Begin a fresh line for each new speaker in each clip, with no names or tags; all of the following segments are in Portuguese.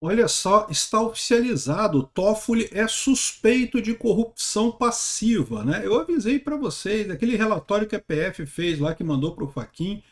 Olha só, está oficializado, o Toffoli é suspeito de corrupção passiva, né? Eu avisei para vocês, aquele relatório que a PF fez lá, que mandou para o Fachin,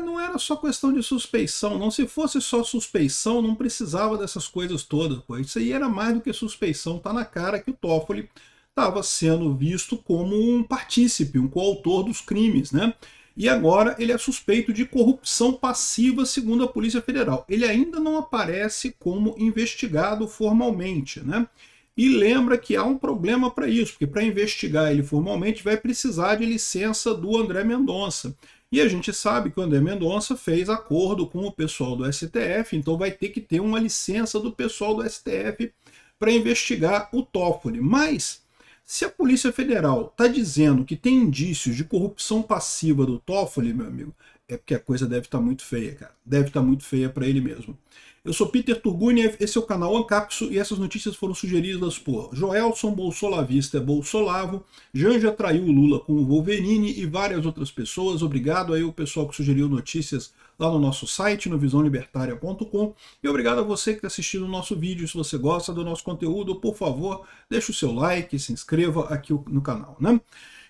não era só questão de suspeição, não. Se fosse só suspeição, não precisava dessas coisas todas, pô. Isso aí era mais do que suspeição, tá na cara que o Toffoli estava sendo visto como um partícipe, um coautor dos crimes, né? E agora ele é suspeito de corrupção passiva, segundo a Polícia Federal. Ele ainda não aparece como investigado formalmente, né? E lembra que há um problema para isso, porque para investigar ele formalmente vai precisar de licença do André Mendonça. E a gente sabe que o André Mendonça fez acordo com o pessoal do STF, então vai ter que ter uma licença do pessoal do STF para investigar o Toffoli. Mas se a Polícia Federal está dizendo que tem indícios de corrupção passiva do Toffoli, meu amigo, é porque a coisa deve estar muito feia, cara. Deve estar muito feia para ele mesmo. Eu sou Peter Turguniev, esse é o canal Ancapso e essas notícias foram sugeridas por Joelson Bolsolavista Bolsolavo, Janja traiu o Lula com o Wolverine e várias outras pessoas. Obrigado aí o pessoal que sugeriu notícias lá no nosso site, no visãolibertaria.com. E obrigado a você que está assistindo o nosso vídeo. Se você gosta do nosso conteúdo, por favor, deixe o seu like, se inscreva aqui no canal, né?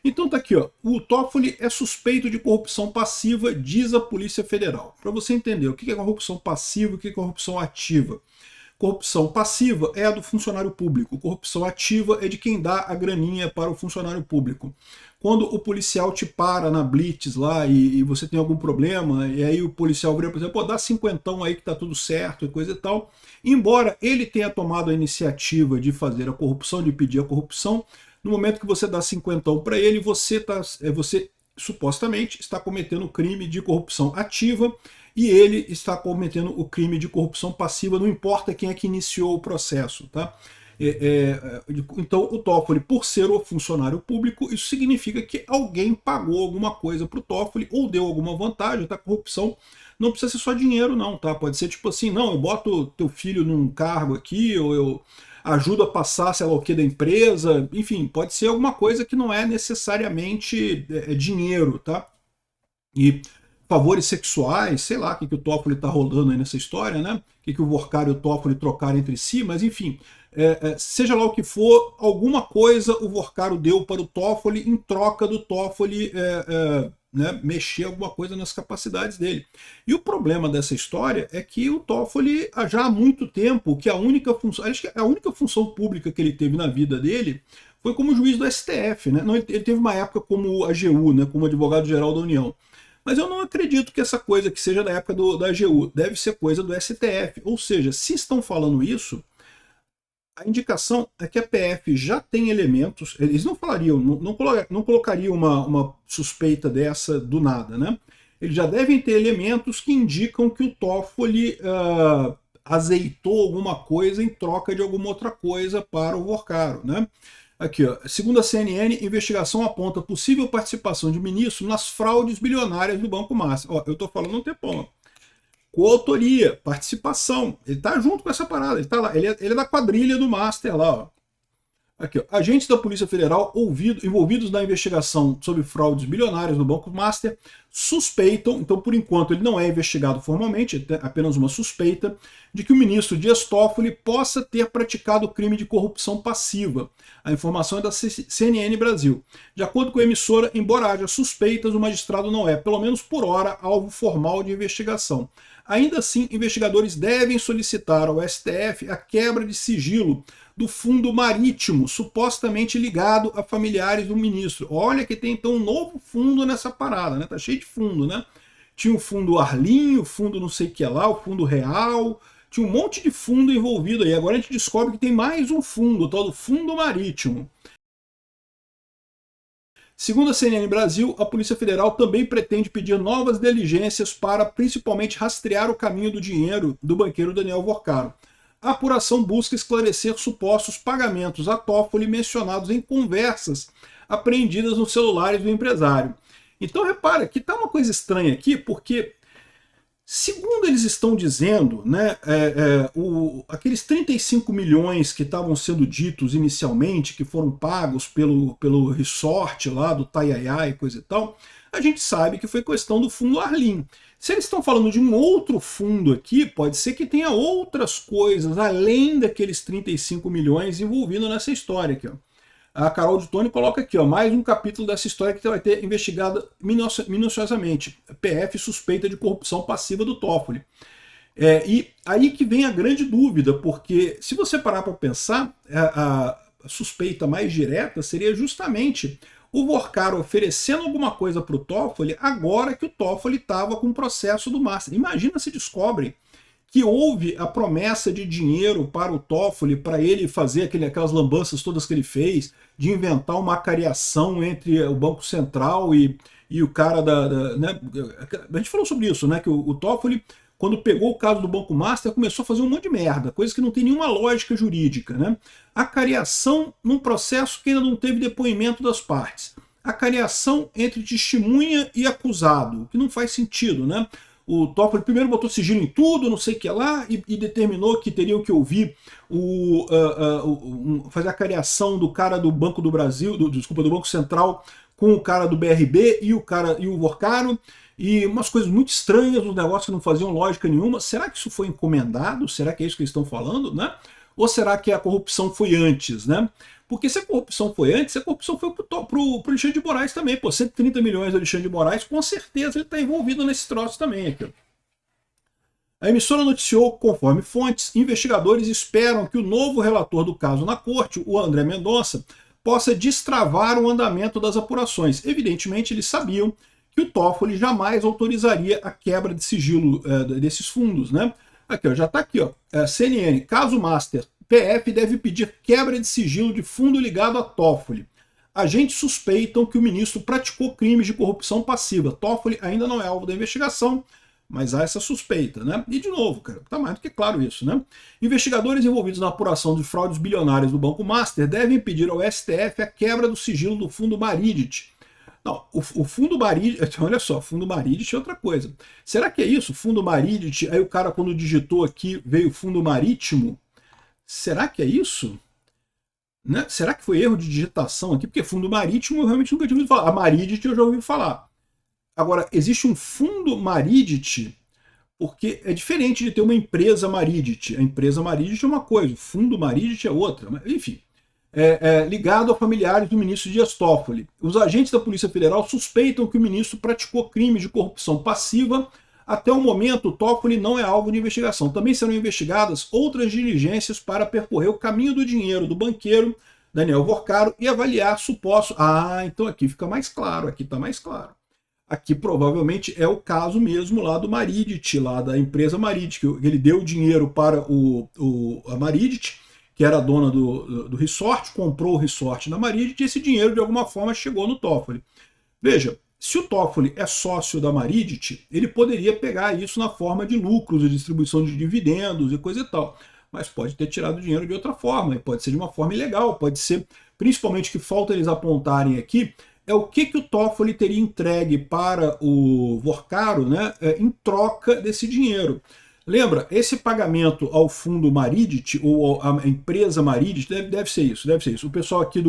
Então tá aqui, ó. O Toffoli é suspeito de corrupção passiva, diz a Polícia Federal. Para você entender o que é corrupção passiva e o que é corrupção ativa. Corrupção passiva é a do funcionário público. Corrupção ativa é de quem dá a graninha para o funcionário público. Quando o policial te para na blitz lá e você tem algum problema, e aí o policial vira, por exemplo, pô, dá cinquentão aí que tá tudo certo e coisa e tal. Embora ele tenha tomado a iniciativa de fazer a corrupção, de pedir a corrupção, no momento que você dá cinquentão para ele, você supostamente está cometendo crime de corrupção ativa e ele está cometendo o crime de corrupção passiva, não importa quem é que iniciou o processo, tá? Então, o Toffoli, por ser o funcionário público, isso significa que alguém pagou alguma coisa para o Toffoli ou deu alguma vantagem, tá? Corrupção não precisa ser só dinheiro, não, tá? Pode ser tipo assim, não, eu boto teu filho num cargo aqui, ou eu ajudo a passar, sei lá o que, da empresa, enfim, pode ser alguma coisa que não é necessariamente dinheiro, tá? E favores sexuais, sei lá o que o Toffoli está rolando aí nessa história, né? O que o Vorkar e o Toffoli trocaram entre si, mas enfim, seja lá o que for, alguma coisa o Vorkar deu para o Toffoli em troca do Toffoli né, mexer alguma coisa nas capacidades dele. E o problema dessa história é que o Toffoli, já há muito tempo, que acho que a única função pública que ele teve na vida dele foi como juiz do STF, né? Não, ele teve uma época como AGU, né, como advogado-geral da União. Mas eu não acredito que essa coisa que seja da época da AGU, deve ser coisa do STF. Ou seja, se estão falando isso, a indicação é que a PF já tem elementos, eles não falariam, não colocariam uma suspeita dessa do nada, né? Eles já devem ter elementos que indicam que o Toffoli azeitou alguma coisa em troca de alguma outra coisa para o Vorcaro, né? Aqui, ó. Segundo a CNN, investigação aponta possível participação de ministro nas fraudes bilionárias do Banco Master. Ó, eu estou falando um tempão. Coautoria, participação. Ele está junto com essa parada. Ele tá lá. Ele é da quadrilha do Master lá, ó. Aqui, ó. Agentes da Polícia Federal envolvidos na investigação sobre fraudes bilionárias no Banco Master suspeitam, então por enquanto ele não é investigado formalmente, é apenas uma suspeita, de que o ministro Dias Toffoli possa ter praticado crime de corrupção passiva. A informação é da CNN Brasil. De acordo com a emissora, embora haja suspeitas, o magistrado não é, pelo menos por hora, alvo formal de investigação. Ainda assim, investigadores devem solicitar ao STF a quebra de sigilo do fundo marítimo, supostamente ligado a familiares do ministro. Olha que tem então um novo fundo nessa parada, né? Tá cheio de fundo, né? Tinha o fundo Arlinho, o fundo não sei o que lá, o fundo Real, tinha um monte de fundo envolvido aí. Agora a gente descobre que tem mais um fundo, o tal do fundo marítimo. Segundo a CNN Brasil, a Polícia Federal também pretende pedir novas diligências para principalmente rastrear o caminho do dinheiro do banqueiro Daniel Vorcaro. A apuração busca esclarecer supostos pagamentos a Toffoli mencionados em conversas apreendidas nos celulares do empresário. Então repara que está uma coisa estranha aqui, porque segundo eles estão dizendo, né, aqueles 35 milhões que estavam sendo ditos inicialmente, que foram pagos pelo resort lá do Taiaiá e coisa e tal, a gente sabe que foi questão do fundo Arlim. Se eles estão falando de um outro fundo aqui, pode ser que tenha outras coisas além daqueles 35 milhões envolvidos nessa história aqui, ó. A Carol de Tone coloca aqui, ó, mais um capítulo dessa história que vai ter investigada minuciosamente. PF suspeita de corrupção passiva do Toffoli. E aí que vem a grande dúvida, porque se você parar para pensar, a suspeita mais direta seria justamente o Vorkaro oferecendo alguma coisa para o Toffoli agora que o Toffoli estava com o processo do Master. Imagina se descobrem que houve a promessa de dinheiro para o Toffoli, para ele fazer aquelas lambanças todas que ele fez, de inventar uma cariação entre o Banco Central e o cara né? A gente falou sobre isso, né? Que o Toffoli, quando pegou o caso do Banco Master, começou a fazer um monte de merda, coisa que não tem nenhuma lógica jurídica, né? A cariação num processo que ainda não teve depoimento das partes. A cariação entre testemunha e acusado, que não faz sentido, né? O Toffoli primeiro botou sigilo em tudo, não sei o que lá, e determinou que teriam que ouvir fazer a cariação do cara do Banco do Brasil, do Banco Central, com o cara do BRB e o Vorkaro, e umas coisas muito estranhas, uns negócios que não faziam lógica nenhuma. Será que isso foi encomendado? Será que é isso que eles estão falando, né? Ou será que a corrupção foi antes, né? Porque se a corrupção foi antes, a corrupção foi pro Alexandre de Moraes também. Pô, 130 milhões do Alexandre de Moraes, com certeza ele está envolvido nesse troço também aqui. A emissora noticiou, conforme fontes, investigadores esperam que o novo relator do caso na corte, o André Mendonça, possa destravar o andamento das apurações. Evidentemente, eles sabiam que o Toffoli jamais autorizaria a quebra de sigilo desses fundos, né? Aqui, ó, já está aqui, ó, CNN, caso Master, PF deve pedir quebra de sigilo de fundo ligado a Toffoli. Agentes suspeitam que o ministro praticou crimes de corrupção passiva. Toffoli ainda não é alvo da investigação, mas há essa suspeita, né? E de novo, cara, tá mais do que claro isso, né? Investigadores envolvidos na apuração de fraudes bilionárias do Banco Master devem pedir ao STF a quebra do sigilo do fundo Maridit. Não, o fundo Maridit, olha só, fundo Maridit é outra coisa. Será que é isso? Fundo Maridit, aí o cara quando digitou aqui veio fundo marítimo? Será que é isso? Né? Será que foi erro de digitação aqui? Porque fundo marítimo eu realmente nunca tinha ouvido falar. A Maridit eu já ouvi falar. Agora, existe um fundo Maridit, porque é diferente de ter uma empresa Maridit. A empresa Maridit é uma coisa, o fundo Maridit é outra. Mas, enfim, ligado a familiares do ministro Dias Toffoli. Os agentes da Polícia Federal suspeitam que o ministro praticou crimes de corrupção passiva. Até o momento, o Toffoli não é alvo de investigação. Também serão investigadas outras diligências para percorrer o caminho do dinheiro do banqueiro Daniel Vorkaro e avaliar supostos... Ah, então aqui fica mais claro, aqui está mais claro. Aqui provavelmente é o caso mesmo lá do Maridit, lá da empresa Maridit, que ele deu dinheiro para a Maridit, que era a dona do resort, comprou o resort na Maridit, e esse dinheiro de alguma forma chegou no Toffoli. Veja, se o Toffoli é sócio da Maridit, ele poderia pegar isso na forma de lucros, de distribuição de dividendos e coisa e tal. Mas pode ter tirado dinheiro de outra forma, e pode ser de uma forma ilegal, pode ser, principalmente, que falta eles apontarem aqui, é o que o Toffoli teria entregue para o Vorkaro, né, em troca desse dinheiro. Lembra, esse pagamento ao fundo Maridit, ou à empresa Maridit, deve ser isso, deve ser isso. O pessoal aqui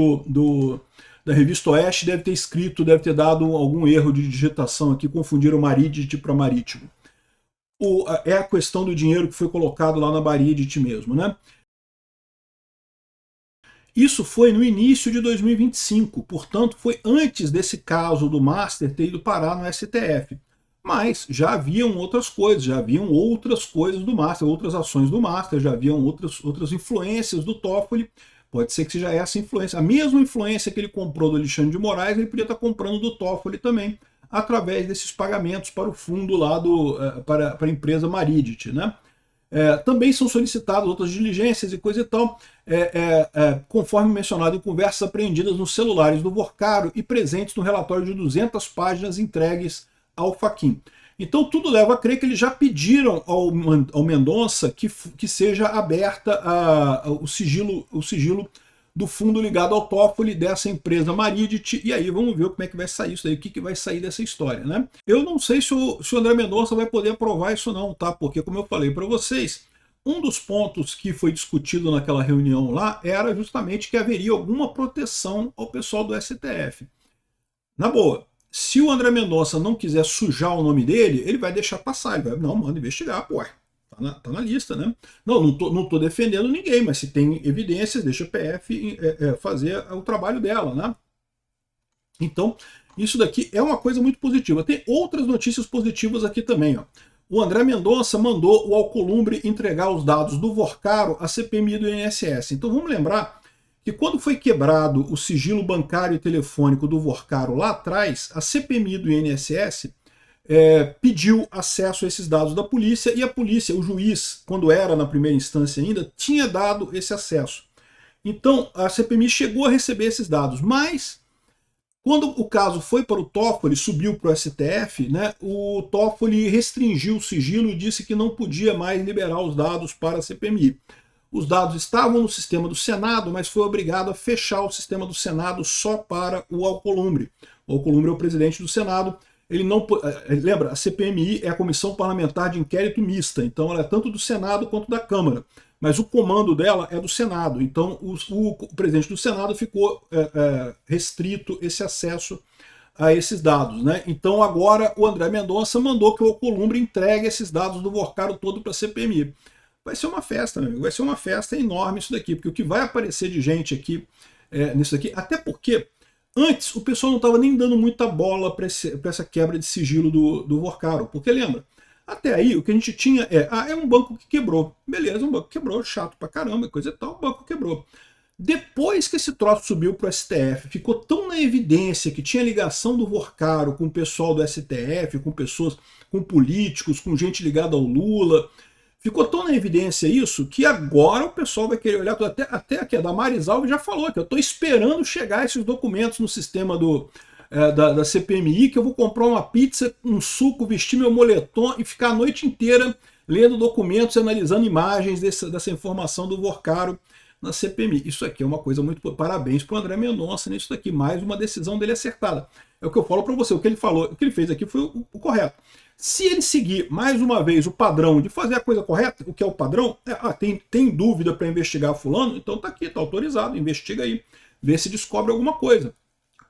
da Revista Oeste deve ter escrito, deve ter dado algum erro de digitação aqui, confundiram Maridit para Marítimo. É a questão do dinheiro que foi colocado lá na Maridit mesmo, né? Isso foi no início de 2025, portanto foi antes desse caso do Master ter ido parar no STF. Mas já haviam outras coisas do Master, outras ações do Master, já haviam outras influências do Toffoli. Pode ser que seja essa influência, a mesma influência que ele comprou do Alexandre de Moraes, ele podia estar comprando do Toffoli também, através desses pagamentos para o fundo lá para a empresa Maridit, né? Também são solicitadas outras diligências e coisa e tal, conforme mencionado em conversas apreendidas nos celulares do Vorkaro e presentes no relatório de 200 páginas entregues ao Fachin. Então tudo leva a crer que eles já pediram ao Mendonça que seja aberta o sigilo do fundo ligado ao Toffoli dessa empresa Maridit, e aí vamos ver como é que vai sair isso daí, o que vai sair dessa história, né? Eu não sei se o André Mendonça vai poder aprovar isso não, tá? Porque, como eu falei para vocês, um dos pontos que foi discutido naquela reunião lá era justamente que haveria alguma proteção ao pessoal do STF. Na boa, Se o André Mendonça não quiser sujar o nome dele, ele vai deixar passar, ele vai, não, manda investigar, pô, tá na lista, né? Não tô defendendo ninguém, mas se tem evidências, deixa a PF fazer o trabalho dela, né? Então, isso daqui é uma coisa muito positiva. Tem outras notícias positivas aqui também, ó. O André Mendonça mandou o Alcolumbre entregar os dados do Vorcaro à CPMI do INSS. Então vamos lembrar que quando foi quebrado o sigilo bancário e telefônico do Vorcaro lá atrás, a CPMI do INSS pediu acesso a esses dados da polícia, e a polícia, o juiz, quando era na primeira instância ainda, tinha dado esse acesso. Então a CPMI chegou a receber esses dados, mas quando o caso foi para o Toffoli, subiu para o STF, né, o Toffoli restringiu o sigilo e disse que não podia mais liberar os dados para a CPMI. Os dados estavam no sistema do Senado, mas foi obrigado a fechar o sistema do Senado só para o Alcolumbre. O Alcolumbre é o presidente do Senado. Ele não lembra, a CPMI é a Comissão Parlamentar de Inquérito Mista, então ela é tanto do Senado quanto da Câmara. Mas o comando dela é do Senado, então o presidente do Senado ficou restrito esse acesso a esses dados, né? Então agora o André Mendonça mandou que o Alcolumbre entregue esses dados do Vorcaro todo para a CPMI. Vai ser uma festa, meu amigo, vai ser uma festa enorme isso daqui, porque o que vai aparecer de gente aqui nisso daqui, até porque antes o pessoal não estava nem dando muita bola para essa quebra de sigilo do Vorcaro, porque lembra, até aí o que a gente tinha é um banco que quebrou. Beleza, um banco quebrou, chato pra caramba, coisa e tal, o banco quebrou. Depois que esse troço subiu para o STF, ficou tão na evidência que tinha ligação do Vorcaro com o pessoal do STF, com pessoas, com políticos, com gente ligada ao Lula. Ficou tão na evidência isso que agora o pessoal vai querer olhar, até aqui, a Damares Alves já falou que eu estou esperando chegar esses documentos no sistema da CPMI, que eu vou comprar uma pizza, um suco, vestir meu moletom e ficar a noite inteira lendo documentos e analisando imagens dessa informação do Vorcaro na CPMI. Isso aqui é uma coisa muito... Parabéns para o André Mendonça nisso daqui, mais uma decisão dele acertada. É o que eu falo para você, o que ele falou, o que ele fez aqui foi o correto. Se ele seguir, mais uma vez, o padrão de fazer a coisa correta, o que é o padrão, tem dúvida para investigar fulano, então tá aqui, tá autorizado, investiga aí, vê se descobre alguma coisa.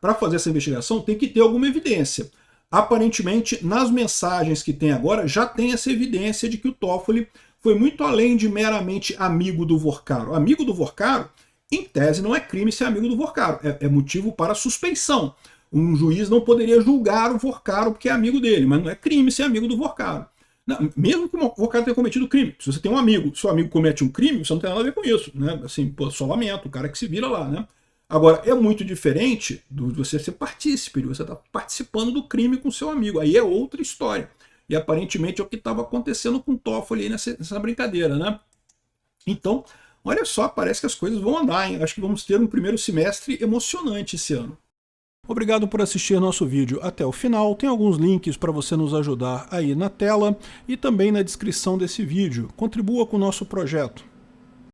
Para fazer essa investigação tem que ter alguma evidência. Aparentemente, nas mensagens que tem agora, já tem essa evidência de que o Toffoli foi muito além de meramente amigo do Vorcaro. Amigo do Vorcaro, em tese, não é crime ser amigo do Vorcaro, é motivo para suspeição. Um juiz não poderia julgar o Vorcaro porque é amigo dele, mas não é crime ser amigo do Vorcaro. Não, mesmo que o Vorcaro tenha cometido crime. Se você tem um amigo, seu amigo comete um crime, você não tem nada a ver com isso, né? Assim, pô, só lamento, o cara que se vira lá, né? Agora, é muito diferente de você ser partícipe, de você estar participando do crime com seu amigo. Aí é outra história. E aparentemente é o que estava acontecendo com o Toffoli aí nessa brincadeira, né? Então, olha só, parece que as coisas vão andar, hein? Acho que vamos ter um primeiro semestre emocionante esse ano. Obrigado por assistir nosso vídeo até o final. Tem alguns links para você nos ajudar aí na tela e também na descrição desse vídeo. Contribua com o nosso projeto.